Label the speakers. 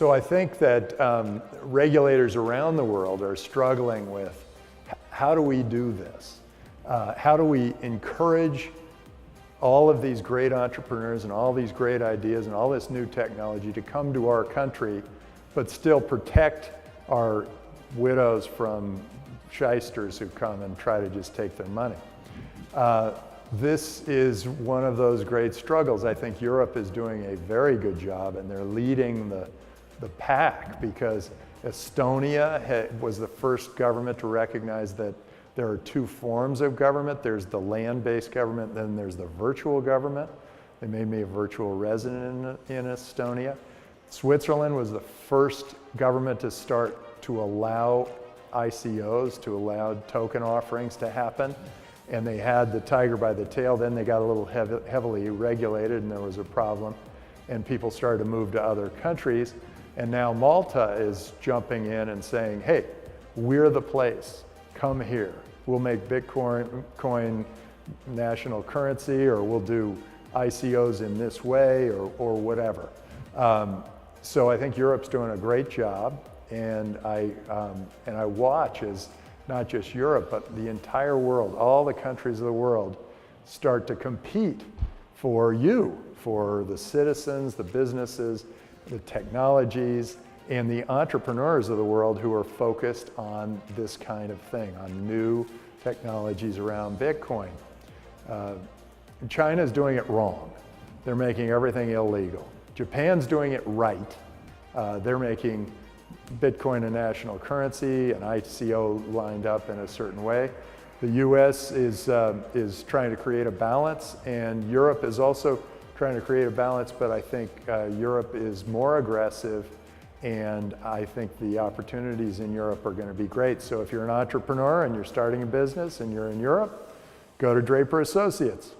Speaker 1: So I think that regulators around the world are struggling with how do we do this? How do we encourage all of these great entrepreneurs and all these great ideas and all this new technology to come to our country, but still protect our widows from shysters who come and try to just take their money? This is one of those great struggles. I think Europe is doing a very good job, and they're leading the pack, because Estonia was the first government to recognize that there are two forms of government. There's the land-based government, then there's the virtual government. They made me a virtual resident in Estonia. Switzerland was the first government to start to allow ICOs, to allow token offerings to happen. And they had the tiger by the tail. Then they got a little heavily regulated, and there was a problem. And people started to move to other countries. And now Malta is jumping in and saying, hey, we're the place. Come here. We'll make Bitcoin national currency, or we'll do ICOs in this way, or whatever. So I think Europe's doing a great job, and I watch as not just Europe, but the entire world, all the countries of the world, start to compete for the citizens, the businesses, the technologies, and the entrepreneurs of the world who are focused on this kind of thing, on new technologies around Bitcoin. China's doing it wrong. They're making everything illegal. Japan's doing it right. They're making Bitcoin a national currency, an ICO lined up in a certain way. The US is trying to create a balance, and Europe is also trying to create a balance, but I think Europe is more aggressive, and I think the opportunities in Europe are going to be great. So if you're an entrepreneur and you're starting a business and you're in Europe, go to Draper Associates.